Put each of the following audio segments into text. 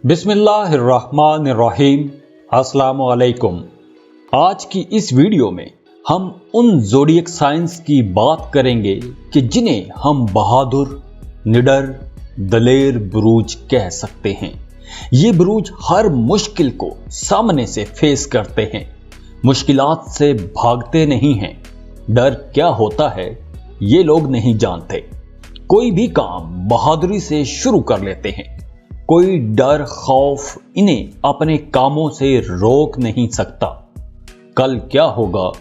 बिस्मिल्लाहिर्रहमानिर्रहीम। अस्सलामु अलैकुम। आज की इस वीडियो में हम उन ज़ोडिएक साइंस की बात करेंगे कि जिन्हें हम बहादुर, निडर, दलेर बुरूज कह सकते हैं। ये बुरूज हर मुश्किल को सामने से फेस करते हैं, मुश्किलात से भागते नहीं हैं। डर क्या होता है ये लोग नहीं जानते। कोई भी काम बहादुरी से शुरू कर लेते हैं। कोई डर खौफ इन्हें अपने कामों से रोक नहीं सकता। कल क्या होगा,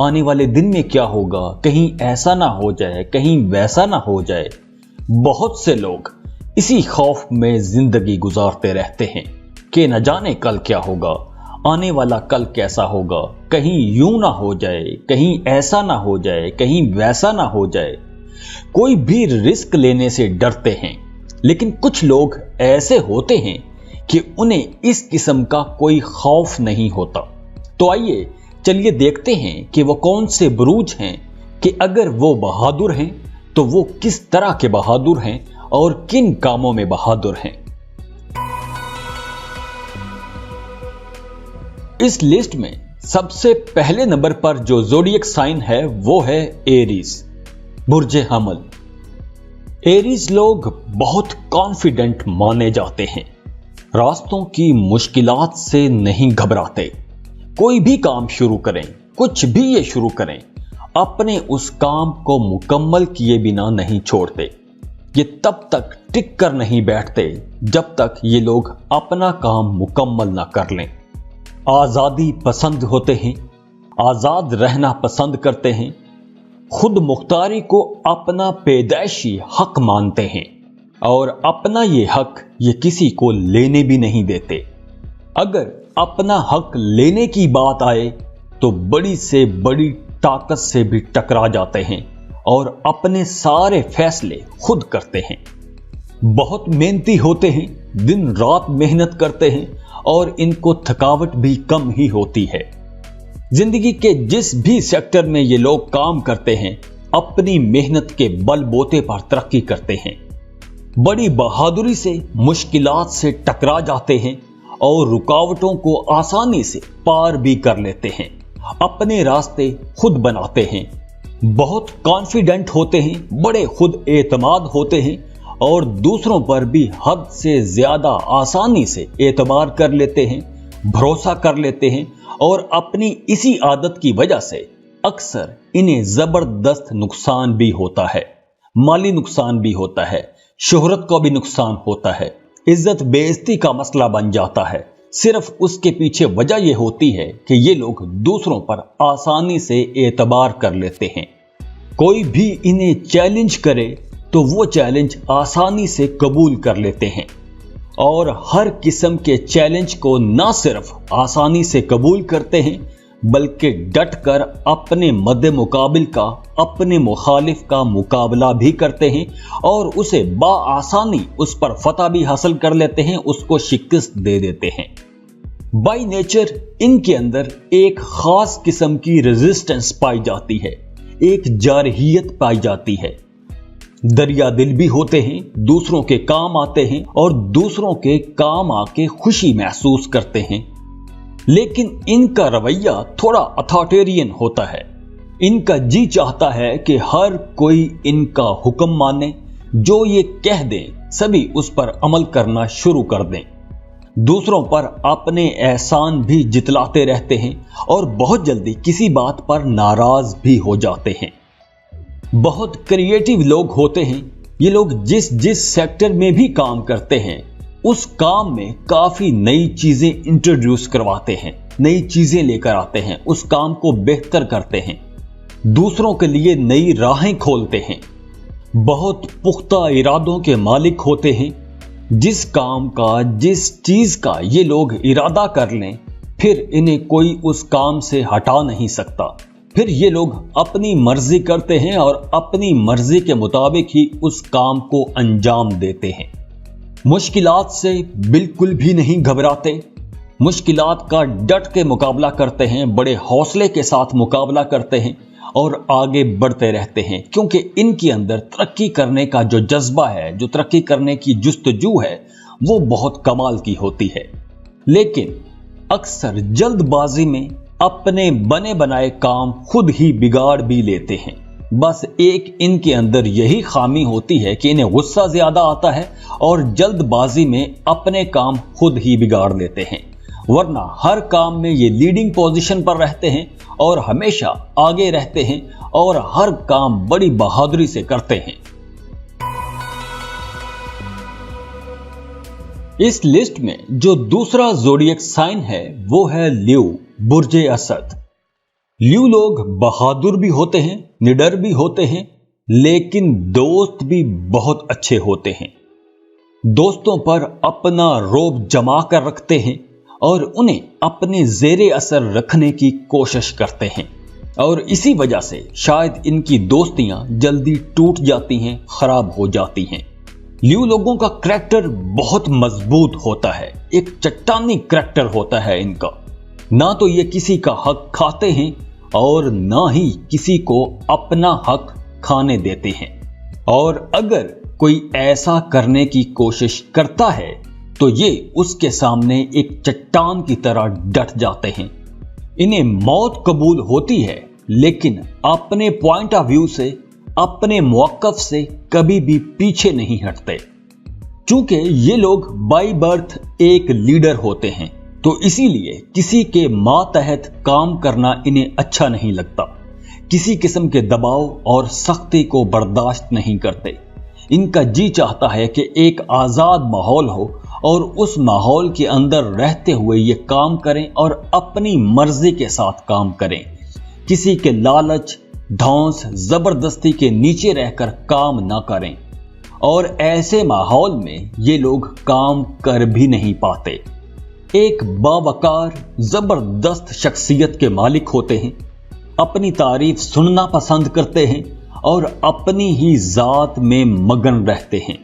आने वाले दिन में क्या होगा, कहीं ऐसा ना हो जाए, कहीं वैसा ना हो जाए। बहुत से लोग इसी खौफ में जिंदगी गुजारते रहते हैं कि न जाने कल क्या होगा, आने वाला कल कैसा होगा, कहीं यूं ना हो जाए, कहीं ऐसा ना हो जाए, कहीं वैसा ना हो जाए। कोई भी रिस्क लेने से डरते हैं, लेकिन कुछ लोग ऐसे होते हैं कि उन्हें इस किस्म का कोई खौफ नहीं होता। तो आइए चलिए देखते हैं कि वो कौन से बुरूज हैं कि अगर वो बहादुर हैं तो वो किस तरह के बहादुर हैं और किन कामों में बहादुर हैं। इस लिस्ट में सबसे पहले नंबर पर जो ज़ोडिएक साइन है वो है एरीज, बुर्ज हमल। एरीज लोग बहुत कॉन्फिडेंट माने जाते हैं, रास्तों की मुश्किलात से नहीं घबराते। कोई भी काम शुरू करें, कुछ भी ये शुरू करें, अपने उस काम को मुकम्मल किए बिना नहीं छोड़ते। ये तब तक टिक कर नहीं बैठते जब तक ये लोग अपना काम मुकम्मल ना कर लें। आज़ादी पसंद होते हैं, आज़ाद रहना पसंद करते हैं, खुद मुख्तारी को अपना पैदाइशी हक मानते हैं और अपना ये हक ये किसी को लेने भी नहीं देते। अगर अपना हक लेने की बात आए तो बड़ी से बड़ी ताकत से भी टकरा जाते हैं और अपने सारे फैसले खुद करते हैं। बहुत मेहनती होते हैं, दिन रात मेहनत करते हैं और इनको थकावट भी कम ही होती है। जिंदगी के जिस भी सेक्टर में ये लोग काम करते हैं, अपनी मेहनत के बलबूते पर तरक्की करते हैं। बड़ी बहादुरी से मुश्किलात से टकरा जाते हैं और रुकावटों को आसानी से पार भी कर लेते हैं। अपने रास्ते खुद बनाते हैं, बहुत कॉन्फिडेंट होते हैं, बड़े खुद एतमाद होते हैं और दूसरों पर भी हद से ज्यादा आसानी से एतबार कर लेते हैं, भरोसा कर लेते हैं और अपनी इसी आदत की वजह से अक्सर इन्हें जबरदस्त नुकसान भी होता है। माली नुकसान भी होता है, शोहरत को भी नुकसान होता है, इज्जत बेइज्जती का मसला बन जाता है। सिर्फ उसके पीछे वजह यह होती है कि ये लोग दूसरों पर आसानी से एतबार कर लेते हैं। कोई भी इन्हें चैलेंज करे तो वो चैलेंज आसानी से कबूल कर लेते हैं और हर किस्म के चैलेंज को ना सिर्फ आसानी से कबूल करते हैं बल्कि डट कर अपने मद्दे मुकाबिल का, अपने मुखालिफ का मुकाबला भी करते हैं और उसे बाआसानी उस पर फतह भी हासिल कर लेते हैं, उसको शिकस्त दे देते हैं। बाय नेचर इनके अंदर एक खास किस्म की रेजिस्टेंस पाई जाती है, एक जारहियत पाई जाती है। दरिया दिल भी होते हैं, दूसरों के काम आते हैं और दूसरों के काम आके खुशी महसूस करते हैं। लेकिन इनका रवैया थोड़ा अथॉरिटेरियन होता है। इनका जी चाहता है कि हर कोई इनका हुक्म माने, जो ये कह दें सभी उस पर अमल करना शुरू कर दें। दूसरों पर अपने एहसान भी जितलाते रहते हैं और बहुत जल्दी किसी बात पर नाराज भी हो जाते हैं। बहुत क्रिएटिव लोग होते हैं। ये लोग जिस जिस सेक्टर में भी काम करते हैं उस काम में काफी नई चीजें इंट्रोड्यूस करवाते हैं, नई चीजें लेकर आते हैं, उस काम को बेहतर करते हैं, दूसरों के लिए नई राहें खोलते हैं। बहुत पुख्ता इरादों के मालिक होते हैं। जिस काम का, जिस चीज का ये लोग इरादा कर लें, फिर इन्हें कोई उस काम से हटा नहीं सकता। फिर ये लोग अपनी मर्जी करते हैं और अपनी मर्जी के मुताबिक ही उस काम को अंजाम देते हैं। मुश्किलात से बिल्कुल भी नहीं घबराते, मुश्किलात का डट के मुकाबला करते हैं, बड़े हौसले के साथ मुकाबला करते हैं और आगे बढ़ते रहते हैं, क्योंकि इनके अंदर तरक्की करने का जो जज्बा है, जो तरक्की करने की जुस्तजू है, वो बहुत कमाल की होती है, लेकिन अक्सर जल्दबाजी में अपने बने बनाए काम खुद ही बिगाड़ भी लेते हैं। बस एक इनके अंदर यही खामी होती है कि इन्हें गुस्सा ज्यादा आता है और जल्दबाजी में अपने काम खुद ही बिगाड़ लेते हैं, वरना हर काम में ये लीडिंग पोजीशन पर रहते हैं और हमेशा आगे रहते हैं और हर काम बड़ी बहादुरी से करते हैं। इस लिस्ट में जो दूसरा ज़ोडिएक साइन है वो है ल्यू, बुर्जे असद। ल्यू लोग बहादुर भी होते हैं, निडर भी होते हैं, लेकिन दोस्त भी बहुत अच्छे होते हैं। दोस्तों पर अपना रौब जमा कर रखते हैं और उन्हें अपने ज़ेरे असर रखने की कोशिश करते हैं, और इसी वजह से शायद इनकी दोस्तियां जल्दी टूट जाती हैं, खराब हो जाती हैं। ल्यू लोगों का करैक्टर बहुत मजबूत होता है, एक चट्टानी करैक्टर होता है इनका। ना तो ये किसी का हक खाते हैं और ना ही किसी को अपना हक खाने देते हैं, और अगर कोई ऐसा करने की कोशिश करता है तो ये उसके सामने एक चट्टान की तरह डट जाते हैं। इन्हें मौत कबूल होती है, लेकिन अपने पॉइंट ऑफ व्यू से, अपने मौक़िफ़ से कभी भी पीछे नहीं हटते। चूंकि ये लोग बाय बर्थ एक लीडर होते हैं, तो इसीलिए किसी के मातहत काम करना इन्हें अच्छा नहीं लगता। किसी किस्म के दबाव और सख्ती को बर्दाश्त नहीं करते। इनका जी चाहता है कि एक आज़ाद माहौल हो और उस माहौल के अंदर रहते हुए ये काम करें और अपनी मर्जी के साथ काम करें। किसी के लालच, धौंस, जबरदस्ती के नीचे रहकर काम ना करें, और ऐसे माहौल में ये लोग काम कर भी नहीं पाते। एक बावकार, जबरदस्त शख्सियत के मालिक होते हैं, अपनी तारीफ सुनना पसंद करते हैं और अपनी ही जात में मगन रहते हैं।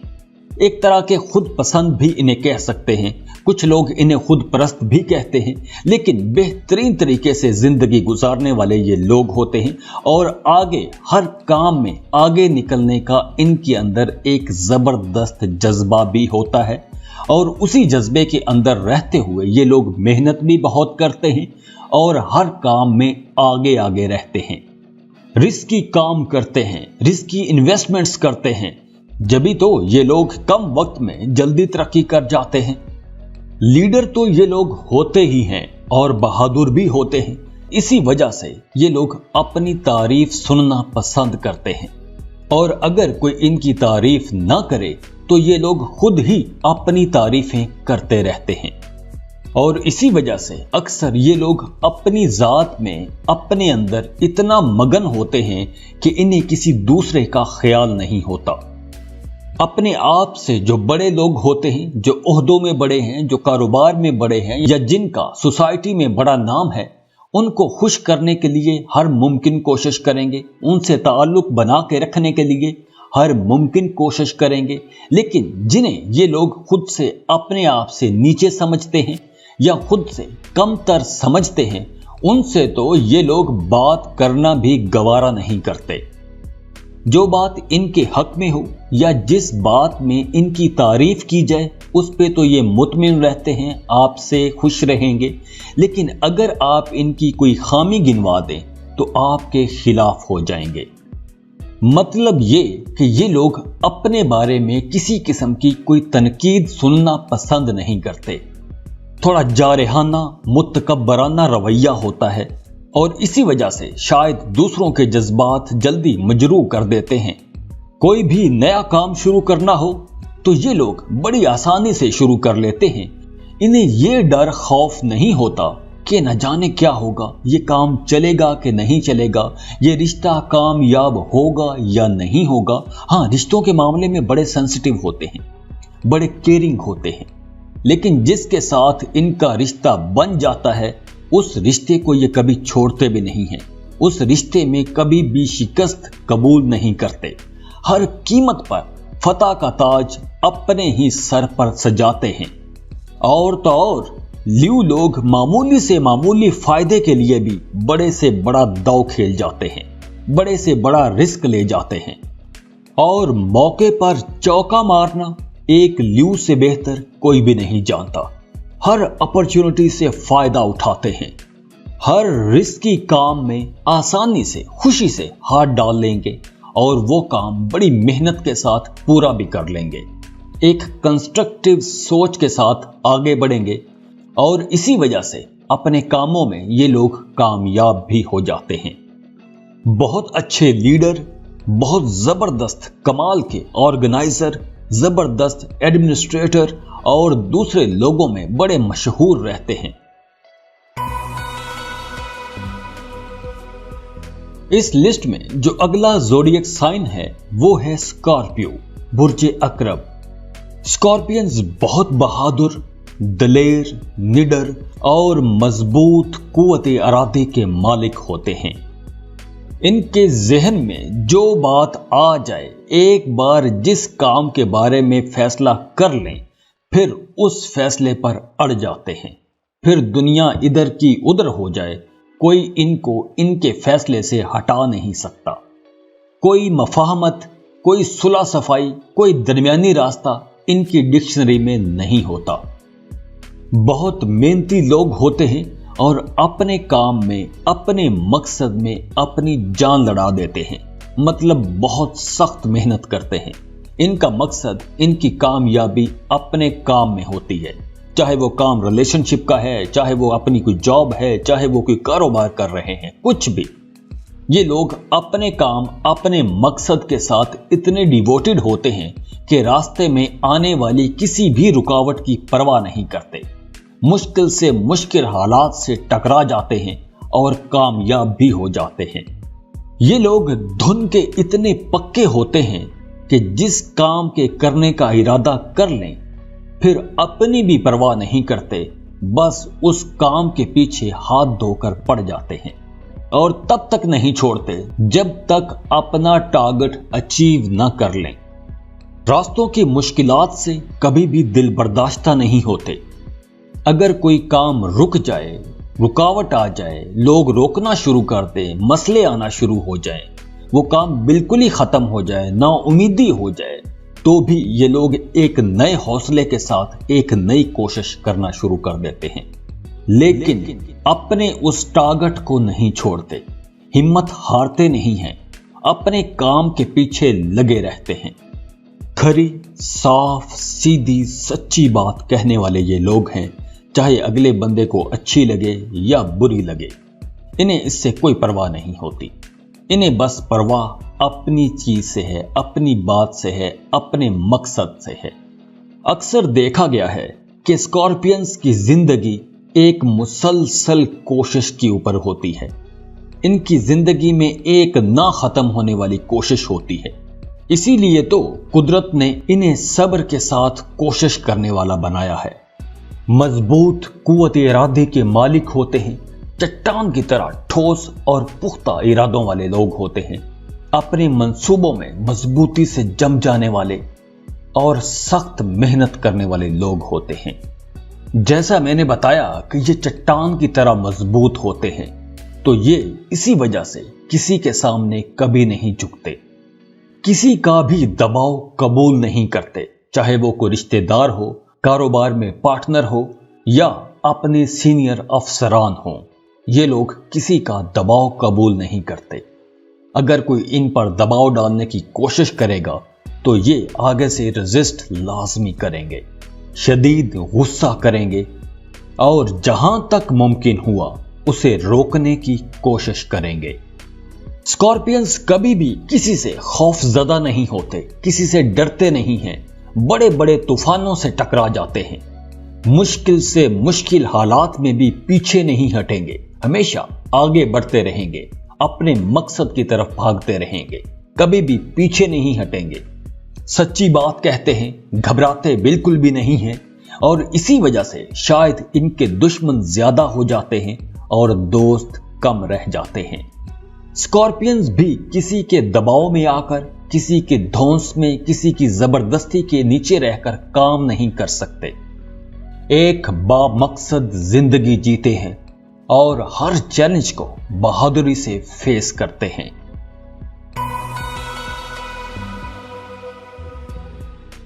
एक तरह के खुद पसंद भी इन्हें कह सकते हैं, कुछ लोग इन्हें खुद परस्त भी कहते हैं, लेकिन बेहतरीन तरीके से जिंदगी गुजारने वाले ये लोग होते हैं और आगे हर काम में आगे निकलने का इनके अंदर एक जबरदस्त जज्बा भी होता है, और उसी जज्बे के अंदर रहते हुए ये लोग मेहनत भी बहुत करते हैं और हर काम में आगे आगे रहते हैं। रिस्की काम करते हैं, रिस्की इन्वेस्टमेंट्स करते हैं, जभी तो ये लोग कम वक्त में जल्दी तरक्की कर जाते हैं। लीडर तो ये लोग होते ही हैं और बहादुर भी होते हैं, इसी वजह से ये लोग अपनी तारीफ सुनना पसंद करते हैं, और अगर कोई इनकी तारीफ ना करे तो ये लोग खुद ही अपनी तारीफें करते रहते हैं। और इसी वजह से अक्सर ये लोग अपनी जात में, अपने अंदर इतना मगन होते हैं कि इन्हें किसी दूसरे का ख्याल नहीं होता। अपने आप से जो बड़े लोग होते हैं, जो ओहदों में बड़े हैं, जो कारोबार में बड़े हैं, या जिनका सोसाइटी में बड़ा नाम है, उनको खुश करने के लिए हर मुमकिन कोशिश करेंगे, उनसे ताल्लुक बना के रखने के लिए हर मुमकिन कोशिश करेंगे। लेकिन जिन्हें ये लोग खुद से, अपने आप से नीचे समझते हैं या खुद से कमतर समझते हैं, उनसे तो ये लोग बात करना भी गवारा नहीं करते। जो बात इनके हक में हो या जिस बात में इनकी तारीफ की जाए, उस पे तो ये मुतमिन रहते हैं, आपसे खुश रहेंगे। लेकिन अगर आप इनकी कोई खामी गिनवा दें तो आपके खिलाफ हो जाएंगे। मतलब ये कि ये लोग अपने बारे में किसी किस्म की कोई तनकीद सुनना पसंद नहीं करते। थोड़ा जारहाना, मुतकब्बराना रवैया होता है, और इसी वजह से शायद दूसरों के जज्बात जल्दी मजरूह कर देते हैं। कोई भी नया काम शुरू करना हो तो ये लोग बड़ी आसानी से शुरू कर लेते हैं। इन्हें ये डर खौफ नहीं होता कि न जाने क्या होगा, ये काम चलेगा कि नहीं चलेगा, ये रिश्ता कामयाब होगा या नहीं होगा। हाँ, रिश्तों के मामले में बड़े सेंसिटिव होते हैं, बड़े केयरिंग होते हैं, लेकिन जिसके साथ इनका रिश्ता बन जाता है उस रिश्ते को ये कभी छोड़ते भी नहीं हैं। उस रिश्ते में कभी भी शिकस्त कबूल नहीं करते। हर कीमत पर फतह का ताज अपने ही सर पर सजाते हैं। और तो और ल्यू लोग मामूली से मामूली फायदे के लिए भी बड़े से बड़ा दांव खेल जाते हैं, बड़े से बड़ा रिस्क ले जाते हैं, और मौके पर चौका मारना एक ल्यू से बेहतर कोई भी नहीं जानता। हर अपॉर्चुनिटी से फायदा उठाते हैं। हर रिस्की काम में आसानी से, खुशी से हाथ डाल लेंगे और वो काम बड़ी मेहनत के साथ पूरा भी कर लेंगे। एक कंस्ट्रक्टिव सोच के साथ आगे बढ़ेंगे और इसी वजह से अपने कामों में ये लोग कामयाब भी हो जाते हैं। बहुत अच्छे लीडर, बहुत जबरदस्त कमाल के ऑर्गेनाइजर, जबरदस्त एडमिनिस्ट्रेटर और दूसरे लोगों में बड़े मशहूर रहते हैं। इस लिस्ट में जो अगला ज़ोडिएक साइन है वो है स्कॉर्पियो, बुर्जे अकरब। स्कॉर्पियंस बहुत बहादुर, दलेर, निडर और मजबूत कुव्वते इरादे के मालिक होते हैं। इनके जहन में जो बात आ जाए, एक बार जिस काम के बारे में फैसला कर लें, फिर उस फैसले पर अड़ जाते हैं। फिर दुनिया इधर की उधर हो जाए, कोई इनको इनके फैसले से हटा नहीं सकता। कोई मफाहमत, कोई सुलह सफाई, कोई दरमियानी रास्ता इनकी डिक्शनरी में नहीं होता। बहुत मेहनती लोग होते हैं और अपने काम में, अपने मकसद में अपनी जान लड़ा देते हैं। मतलब बहुत सख्त मेहनत करते हैं। इनका मकसद, इनकी कामयाबी अपने काम में होती है। चाहे वो काम रिलेशनशिप का है, चाहे वो अपनी कोई जॉब है, चाहे वो कोई कारोबार कर रहे हैं, कुछ भी। ये लोग अपने काम, अपने मकसद के साथ इतने डिवोटेड होते हैं कि रास्ते में आने वाली किसी भी रुकावट की परवाह नहीं करते। मुश्किल से मुश्किल हालात से टकरा जाते हैं और कामयाब भी हो जाते हैं। ये लोग धुन के इतने पक्के होते हैं कि जिस काम के करने का इरादा कर लें, फिर अपनी भी परवाह नहीं करते, बस उस काम के पीछे हाथ धोकर पड़ जाते हैं और तब तक नहीं छोड़ते जब तक अपना टारगेट अचीव न कर लें। रास्तों की मुश्किलात से कभी भी दिल बर्दाश्ता नहीं होते। अगर कोई काम रुक जाए, रुकावट आ जाए, लोग रोकना शुरू कर दें, मसले आना शुरू हो जाए, वो काम बिल्कुल ही खत्म हो जाए, नाउम्मीदी हो जाए, तो भी ये लोग एक नए हौसले के साथ एक नई कोशिश करना शुरू कर देते हैं। लेकिन अपने उस टारगेट को नहीं छोड़ते, हिम्मत हारते नहीं हैं, अपने काम के पीछे लगे रहते हैं। खरी, साफ, सीधी, सच्ची बात कहने वाले ये लोग हैं, चाहे अगले बंदे को अच्छी लगे या बुरी लगे। इन्हें इससे कोई परवाह नहीं होती। इन्हें बस परवाह अपनी चीज से है, अपनी बात से है, अपने मकसद से है। अक्सर देखा गया है कि स्कॉर्पियंस की जिंदगी एक मुसलसल कोशिश के ऊपर होती है। इनकी जिंदगी में एक ना खत्म होने वाली कोशिश होती है। इसीलिए तो कुदरत ने इन्हें सब्र के साथ कोशिश करने वाला बनाया है। मजबूत कुव्वते इरादे के मालिक होते हैं। चट्टान की तरह ठोस और पुख्ता इरादों वाले लोग होते हैं। अपने मंसूबों में मजबूती से जम जाने वाले और सख्त मेहनत करने वाले लोग होते हैं। जैसा मैंने बताया कि ये चट्टान की तरह मजबूत होते हैं, तो ये इसी वजह से किसी के सामने कभी नहीं झुकते, किसी का भी दबाव कबूल नहीं करते, चाहे वो कोई रिश्तेदार हो, कारोबार में पार्टनर हो या अपने सीनियर अफसरान हो। ये लोग किसी का दबाव कबूल नहीं करते। अगर कोई इन पर दबाव डालने की कोशिश करेगा तो ये आगे से रेजिस्ट लाजमी करेंगे, शदीद गुस्सा करेंगे और जहां तक मुमकिन हुआ उसे रोकने की कोशिश करेंगे। स्कॉर्पियंस कभी भी किसी से खौफजदा नहीं होते, किसी से डरते नहीं हैं, बड़े बड़े तूफानों से टकरा जाते हैं, मुश्किल से मुश्किल हालात में भी पीछे नहीं हटेंगे, हमेशा आगे बढ़ते रहेंगे, अपने मकसद की तरफ भागते रहेंगे, कभी भी पीछे नहीं हटेंगे। सच्ची बात कहते हैं, घबराते बिल्कुल भी नहीं हैं और इसी वजह से शायद इनके दुश्मन ज्यादा हो जाते हैं और दोस्त कम रह जाते हैं। स्कॉर्पियंस भी किसी के दबाव में आकर, किसी के धौंस में, किसी की जबरदस्ती के नीचे रहकर काम नहीं कर सकते। एक बामकसद जिंदगी जीते हैं और हर चैलेंज को बहादुरी से फेस करते हैं।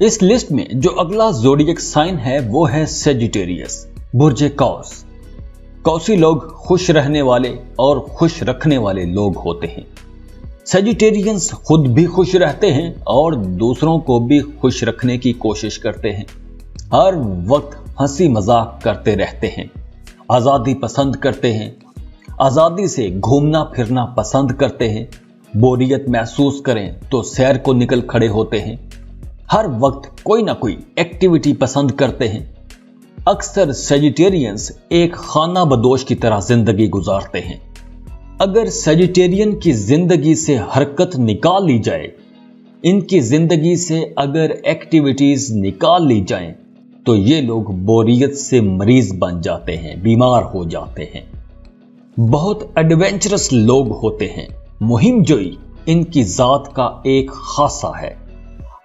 इस लिस्ट में जो अगला ज़ोडिएक साइन है वो है सेजिटेरियस, बुर्ज कौस। कौसी लोग खुश रहने वाले और खुश रखने वाले लोग होते हैं। सेजिटेरियंस खुद भी खुश रहते हैं और दूसरों को भी खुश रखने की कोशिश करते हैं। हर वक्त हंसी मजाक करते रहते हैं, आजादी पसंद करते हैं, आजादी से घूमना फिरना पसंद करते हैं, बोरियत महसूस करें तो सैर को निकल खड़े होते हैं, हर वक्त कोई ना कोई एक्टिविटी पसंद करते हैं। अक्सर सेजिटेरियंस एक खाना बदोश की तरह जिंदगी गुजारते हैं। अगर सेजिटेरियन की जिंदगी से हरकत निकाल ली जाए, इनकी जिंदगी से अगर एक्टिविटीज निकाल ली जाएं, तो ये लोग बोरियत से मरीज बन जाते हैं, बीमार हो जाते हैं। बहुत एडवेंचरस लोग होते हैं। मुहिमजोई इनकी जात का एक खासा है।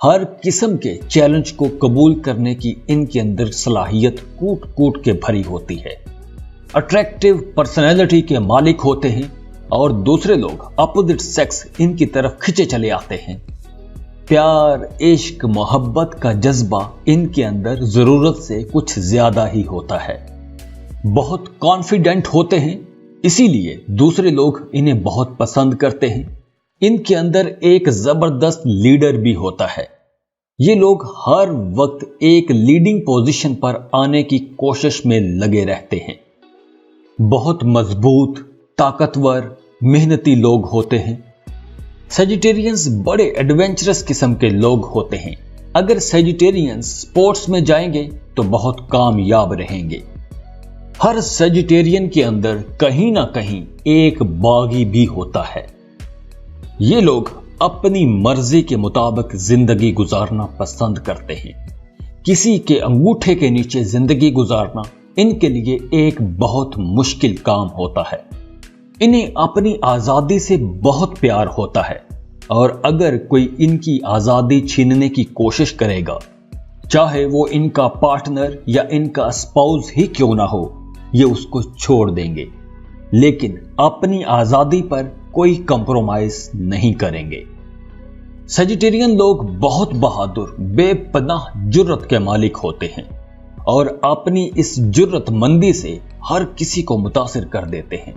हर किस्म के चैलेंज को कबूल करने की इनके अंदर सलाहियत कूट कूट के भरी होती है। अट्रैक्टिव पर्सनैलिटी के मालिक होते हैं और दूसरे लोग अपोजिट सेक्स इनकी तरफ खिंचे चले आते हैं। प्यार, इश्क, मोहब्बत का जज्बा इनके अंदर जरूरत से कुछ ज्यादा ही होता है। बहुत कॉन्फिडेंट होते हैं, इसीलिए दूसरे लोग इन्हें बहुत पसंद करते हैं। इनके अंदर एक जबरदस्त लीडर भी होता है। ये लोग हर वक्त एक लीडिंग पोजीशन पर आने की कोशिश में लगे रहते हैं। बहुत मजबूत, ताकतवर, मेहनती लोग होते हैं। सेजिटेरियंस बड़े एडवेंचरस किस्म के लोग होते हैं। अगर सेजिटेरियंस स्पोर्ट्स में जाएंगे तो बहुत कामयाब रहेंगे। हर सेजिटेरियन के अंदर कहीं ना कहीं एक बागी भी होता है। ये लोग अपनी मर्जी के मुताबिक जिंदगी गुजारना पसंद करते हैं। किसी के अंगूठे के नीचे जिंदगी गुजारना इनके लिए एक बहुत मुश्किल काम होता है। इन्हें अपनी आजादी से बहुत प्यार होता है और अगर कोई इनकी आजादी छीनने की कोशिश करेगा, चाहे वो इनका पार्टनर या इनका स्पाउस ही क्यों ना हो, ये उसको छोड़ देंगे, लेकिन अपनी आजादी पर कोई कंप्रोमाइज नहीं करेंगे। सेजिटेरियन लोग बहुत बहादुर, बेपनाह जुर्रत के मालिक होते हैं और अपनी इस जुर्रतमंदी से हर किसी को मुतासिर कर देते हैं।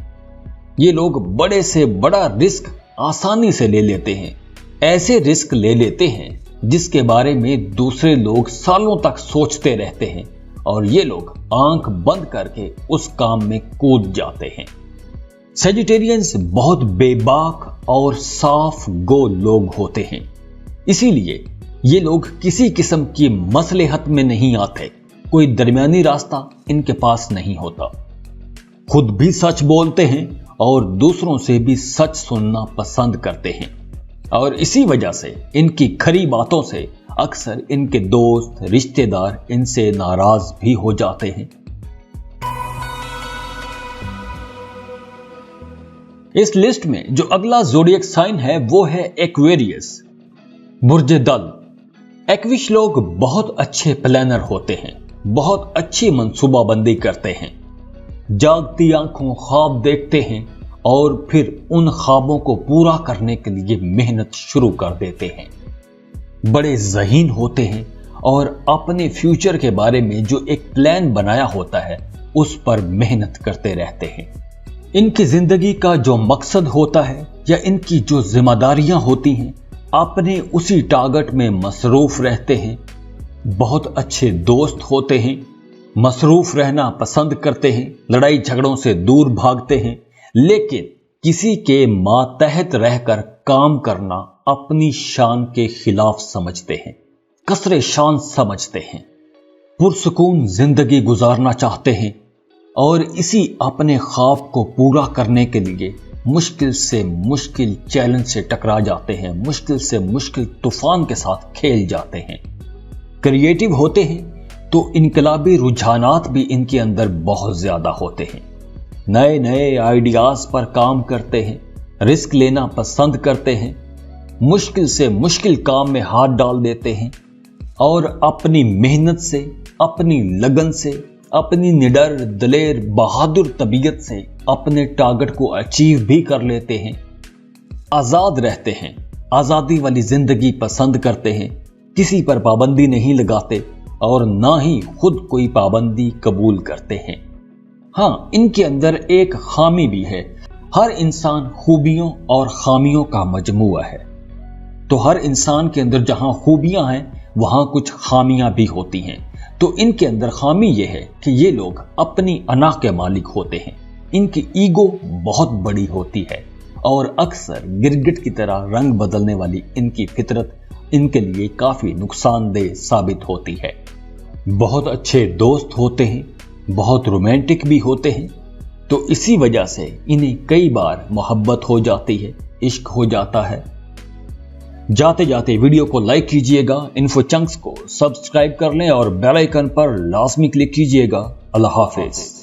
ये लोग बड़े से बड़ा रिस्क आसानी से ले लेते हैं। ऐसे रिस्क ले लेते हैं जिसके बारे में दूसरे लोग सालों तक सोचते रहते हैं और ये लोग आंख बंद करके उस काम में कूद जाते हैं। सेजिटेरियंस बहुत बेबाक और साफ गो लोग होते हैं, इसीलिए ये लोग किसी किस्म की मसलहत में नहीं आते। कोई दरमियानी रास्ता इनके पास नहीं होता। खुद भी सच बोलते हैं और दूसरों से भी सच सुनना पसंद करते हैं और इसी वजह से इनकी खरी बातों से अक्सर इनके दोस्त, रिश्तेदार इनसे नाराज भी हो जाते हैं। इस लिस्ट में जो अगला ज़ोडिएक साइन है वो है एक्वेरियस, बुर्ज दल। एक्विश लोग बहुत अच्छे प्लानर होते हैं, बहुत अच्छी मंसूबाबंदी करते हैं, जागती आंखों ख्वाब देखते हैं और फिर उन ख्वाबों को पूरा करने के लिए मेहनत शुरू कर देते हैं। बड़े ज़हीन होते हैं और अपने फ्यूचर के बारे में जो एक प्लान बनाया होता है उस पर मेहनत करते रहते हैं। इनकी जिंदगी का जो मकसद होता है या इनकी जो जिम्मेदारियां होती हैं, अपने उसी टारगेट में मसरूफ रहते हैं। बहुत अच्छे दोस्त होते हैं, मसरूफ रहना पसंद करते हैं, लड़ाई झगड़ों से दूर भागते हैं, लेकिन किसी के मातहत रहकर काम करना अपनी शान के खिलाफ समझते हैं, कसरे शान समझते हैं। पुरसुकून जिंदगी गुजारना चाहते हैं और इसी अपने ख्वाब को पूरा करने के लिए मुश्किल से मुश्किल चैलेंज से टकरा जाते हैं, मुश्किल से मुश्किल तूफान के साथ खेल जाते हैं। क्रिएटिव होते हैं तो इनकलाबी रुझानात भी इनके अंदर बहुत ज्यादा होते हैं। नए नए आइडियाज पर काम करते हैं, रिस्क लेना पसंद करते हैं, मुश्किल से मुश्किल काम में हाथ डाल देते हैं और अपनी मेहनत से, अपनी लगन से, अपनी निडर, दलेर, बहादुर तबीयत से अपने टारगेट को अचीव भी कर लेते हैं। आजाद रहते हैं, आजादी वाली जिंदगी पसंद करते हैं, किसी पर पाबंदी नहीं लगाते और ना ही खुद कोई पाबंदी कबूल करते हैं। हाँ, इनके अंदर एक खामी भी है। हर इंसान खूबियों और खामियों का मजमुआ है, तो हर इंसान के अंदर जहां खूबियां हैं वहां कुछ खामियां भी होती हैं। तो इनके अंदर खामी यह है कि ये लोग अपनी अना के मालिक होते हैं। इनकी ईगो बहुत बड़ी होती है और अक्सर गिरगिट की तरह रंग बदलने वाली इनकी फितरत इनके लिए काफी नुकसानदेह साबित होती है। बहुत अच्छे दोस्त होते हैं, बहुत रोमांटिक भी होते हैं, तो इसी वजह से इन्हें कई बार मोहब्बत हो जाती है, इश्क हो जाता है। जाते जाते वीडियो को लाइक कीजिएगा, इन्फो चंक्स को सब्सक्राइब कर लें और बेल आइकन पर लाजमी क्लिक कीजिएगा। अल्लाह हाफिज।